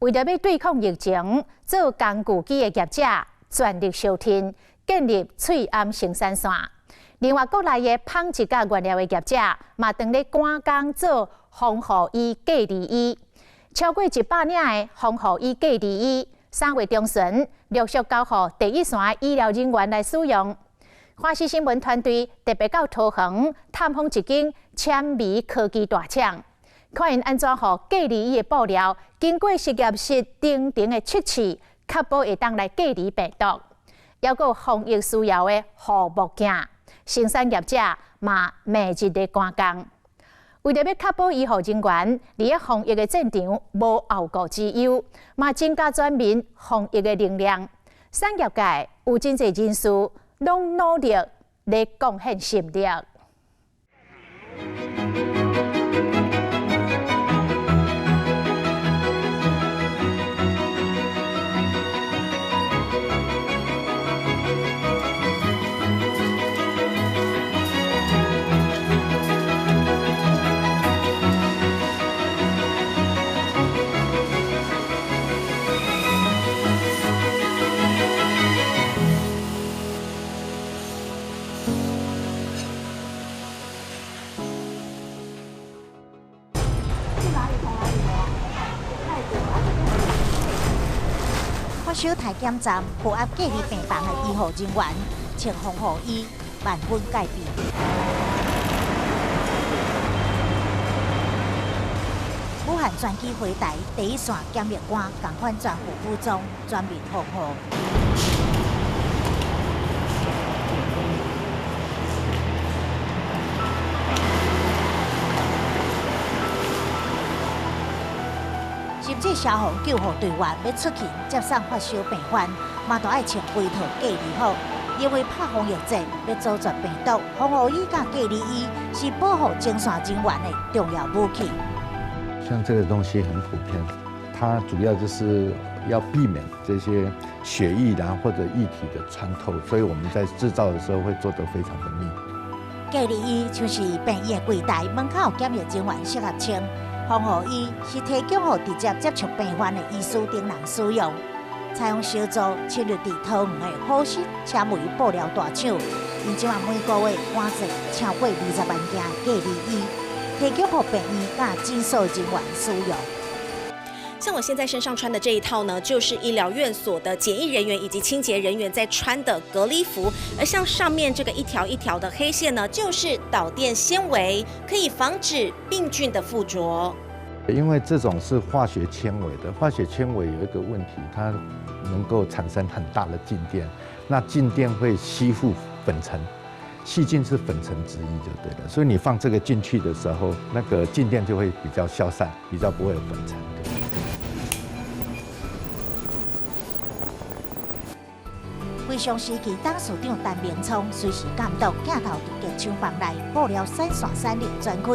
为着要对抗疫情，做工具机的业者全力烧天，建立翠安生产线。另外，国内的纺织甲原料的业者嘛，当咧赶工做防护衣、隔离衣，超过100领的防护衣、隔离衣，3月中旬陆续交予第一线医疗人员来使用。华视新闻团队特别到桃园探访一间纤维科技大厂，看因安怎互隔离衣的布料经过实验室定的测试，确保会当来隔离病毒。还有防疫需要的护目镜，生产业者嘛每日的赶工，为了要确保医护人员伫防疫的战场无后顾之忧，嘛增加全民防疫的能量。产业界有真侪人士拢努力来贡献心力。小台检站负压隔离病房的医护人员穿防护衣，万分戒备。武汉专机回台第一线检疫官同款全副武装，全面防护。甚至消防救护队员要出去接送发烧病患，嘛都爱穿规套隔离服，因为拍防疫战要阻绝病毒，防护衣甲隔离衣是保护前线人员的重要武器。像这个东西很普遍，它主要就是要避免这些血液或者液体的穿透，所以我们在制造的时候会做得非常的密。隔离衣就是病院的柜台门口检疫人员适合穿。防护衣是提供予直接接触病患的医师等人使用。采用小组侵入伫桃园的好心纤维布料大厂，因即每个月换制超过20万件隔离衣，提供予病院甲诊所人员使用。像我现在身上穿的这一套呢，就是医疗院所的检疫人员以及清洁人员在穿的隔离服，而像上面这个一条一条的黑线呢，就是导电纤维，可以防止病菌的附着。因为这种是化学纤维的，化学纤维有一个问题，它能够产生很大的静电，那静电会吸附粉尘。细菌是粉尘之一就对了，所以你放这个进去的时候，那个静电就会比较消散，比较不会有粉尘。非常时期，当署长陈明聪随时监督镜头伫工厂房内布料3线3令全开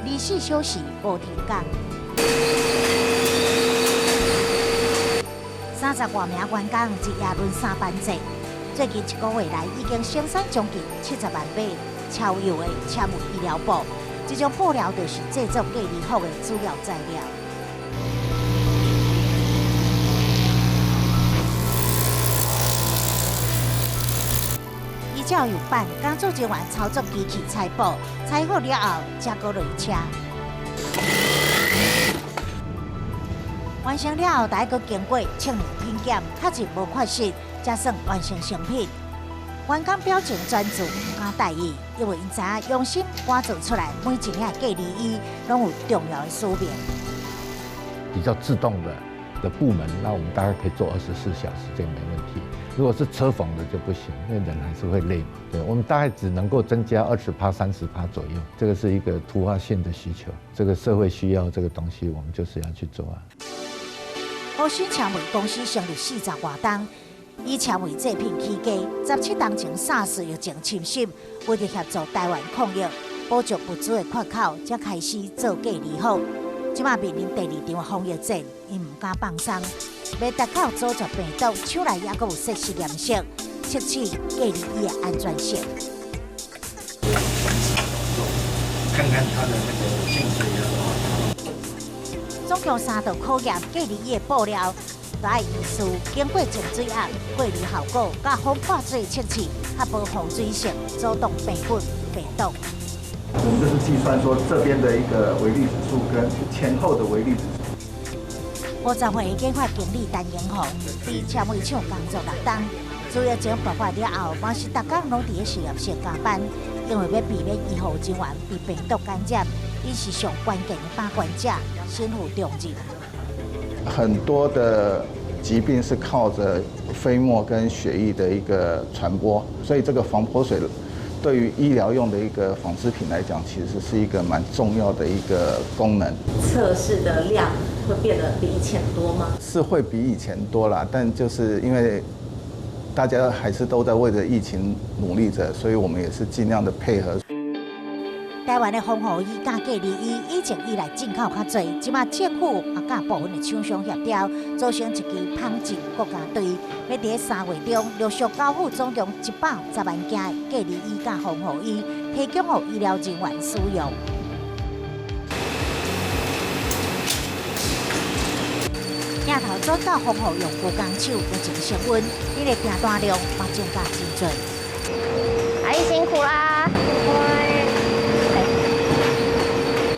，24小时无停工。30多名员工一夜轮3班制，最近1个月来已经生产将近70万码超优的纤维医疗布，这种布料就是制作隔离服的主要材料。照有办，工作人员操作机器裁布，裁好了后才搁落车。完成了后，才搁经过称量品检，确实无缺失，才算完成成品。员工表情专注，不敢大意，因为因知影用心赶造出来每一领隔离衣，拢有重要的使命。比较自动的部门，那我们大概可以做24小时，这个没问题。如果是车缝的就不行，因为人还是会累嘛。对，我们大概只能够增加20%、30%左右，这个是一个突发性的需求，这个社会需要这个东西，我们就是要去做啊。好心纤维公司成立40多年，以纤维制品起家，17年前SARS疫情侵袭，为了协助台湾抗疫，补足物资的缺口，才开始做隔离服。即马面临第2场防疫战，因唔敢放松，要达到阻绝病毒，手内也阁有设实验室，测试隔离衣的安全性。看看它的那个净水的话。总共3道考验隔离衣的布料，都要医师经过净水压、过滤效果、甲风化水测试，确保防水性，阻挡病菌、病毒。我们就是计算说这边的一个微粒指数跟前后的微粒指数。50岁研发经理陈英宏在车尾厂工作6天，自疫情爆发了后，嘛是逐工拢伫实验室加班，因为要避免医护人员被病毒感染，伊是上关键的把关者，身负重任。很多的疾病是靠着飞沫跟血液的一个传播，所以这个防泼水对于医疗用的一个纺织品来讲，其实是一个蛮重要的一个功能。测试的量会变得比以前多吗？是会比以前多啦，但就是因为大家还是都在为着疫情努力着，所以我们也是尽量的配合。台湾的防护衣、甲隔离衣以前以来进口较侪，即马政府也甲部分的厂商协调，组成一支纺织国家队，要伫3月中陆续交付总共110万件的隔离衣甲防护衣，提供予医疗人员使用。镜头转到防护用具工厂，疫情升温，你的订单量嘛增加真多。阿姨辛苦啦！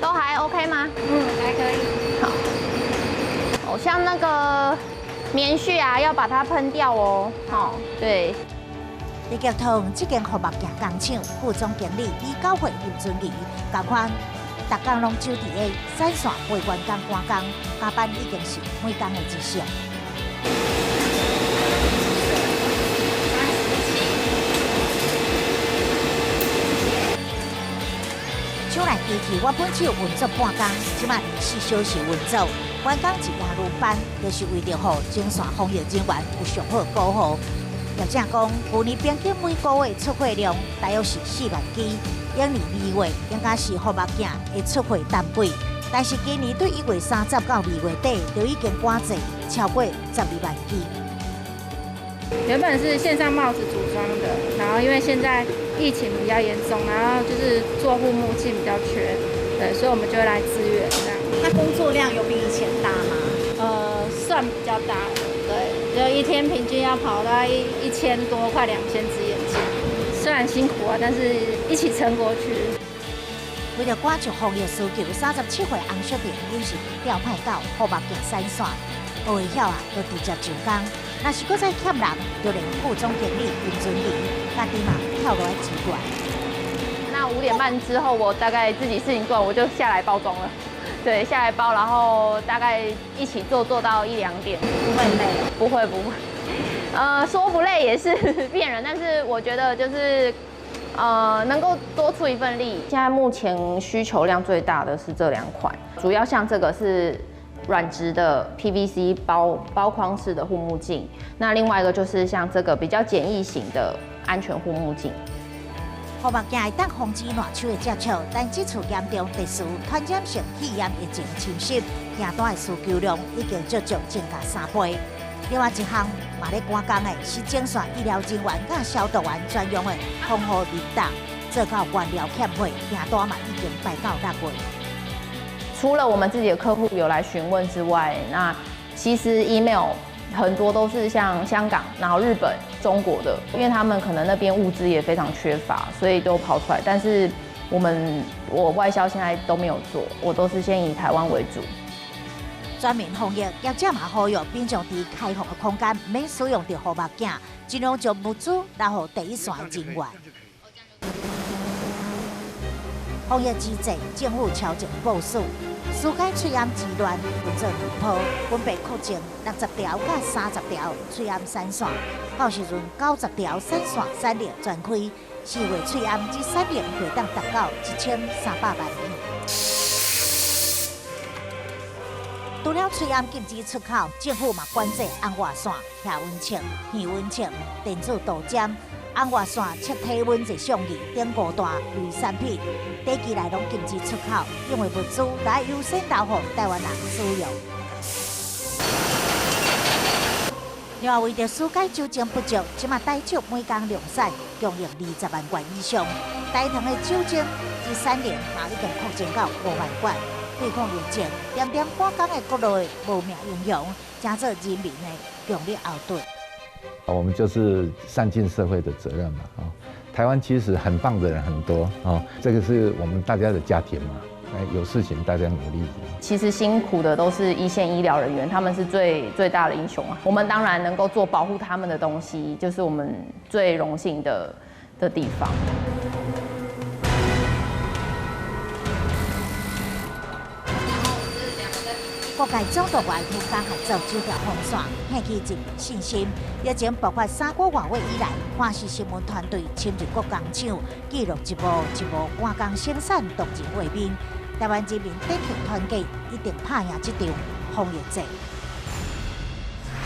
都还 OK 吗？还可以。好。哦，像那个棉絮啊，要把它喷掉哦。好，对。立脚通这间服务件工厂副总经理李高慧林尊仪同款，逐工拢守伫个闪线陪员工赶工，加班已经是每工的一成。厂内机器原本只有运作半工，即马24小时运作，员工一夜轮班，就是为着让前线防疫人员有上好的保护。业者讲，去年平均每个月出货量大约是4万支，明年2月应该是服务件的出货淡季，但是今年对1月30到2月底就已经赶制超过12万支。原本是线上帽子组装的，然后因为现在疫情比较严重，然后就是做护目镜比较缺，对，所以我们就会来支援这样。那工作量有比以前大吗？算比较大的，对，就一天平均要跑到1000多，快2000只眼镜。虽然辛苦啊，但是一起撑过去。为了赶足防疫需求，37岁洪淑萍因是调派到服务件闪线，学会晓啊，就直接上工。若是搁再欠人，就连副总经理林尊仪家己嘛跳落来支援。那5点半之后，我大概自己事情做完，我就下来包装了。对，下来包，然后大概一起做到1、2点。不会累？不会。说不累也是骗人，但是我觉得就是能够多出一份力。现在目前需求量最大的是这2款，主要像这个是软质的 PVC 包框式的护目镜，那另外一个就是像这个比较简易型的安全护目镜。服务件会当防止烂手的接触，但这次严重特殊传染性肺炎疫情侵袭，订单的需求量已经足足增加3倍。另外一项嘛咧赶工的是前线医疗人员甲消毒员专用的防护面罩，做到原料欠配，订单嘛已经排到6月。除了我们自己的客户有来询问之外，那其实 email 很多都是像香港、然后日本、中国的，因为他们可能那边物资也非常缺乏，所以都跑出来。但是我外销现在都没有做，我都是先以台湾为主。全面防疫，业者嘛呼吁民众伫开放的空间免使用到服务件，尽量将物资留予第一线人员。防疫之际，政府超前部署，疏解喙炎之乱分做2波，分别扩增60条甲30条喙炎闪线，到时阵90条闪线闪灵全开，4月喙炎至闪灵会当达到1300万元。除了喙炎禁止出口，政府嘛管制红外线、下温枪、耳温枪、电子导针、红外线测体温计相机等5大类产品，短期内拢禁止出口，因为物资来优先交予台湾人使用。另外，为着疏解酒精不足，即马台酒每工量产供应20万罐以上，台糖的酒精至3年嘛已经扩增到5万罐。对抗疫情，点点赶工的各类无名英雄，成做人民的强力后盾。我们就是善尽社会的责任嘛，台湾其实很棒的人很多，这个是我们大家的家庭嘛，有事情大家努力。其实辛苦的都是一线医疗人员，他们是最大的英雄啊。我们当然能够做保护他们的东西，就是我们最荣幸的地方。各界总督外出加合作九条防线，掀起人民信心。疫情爆发3个月以来，华视新闻团队深入各工厂，记录一幕一幕赶工生产动人画面。台湾人民坚定团结，一定打赢这场防疫战。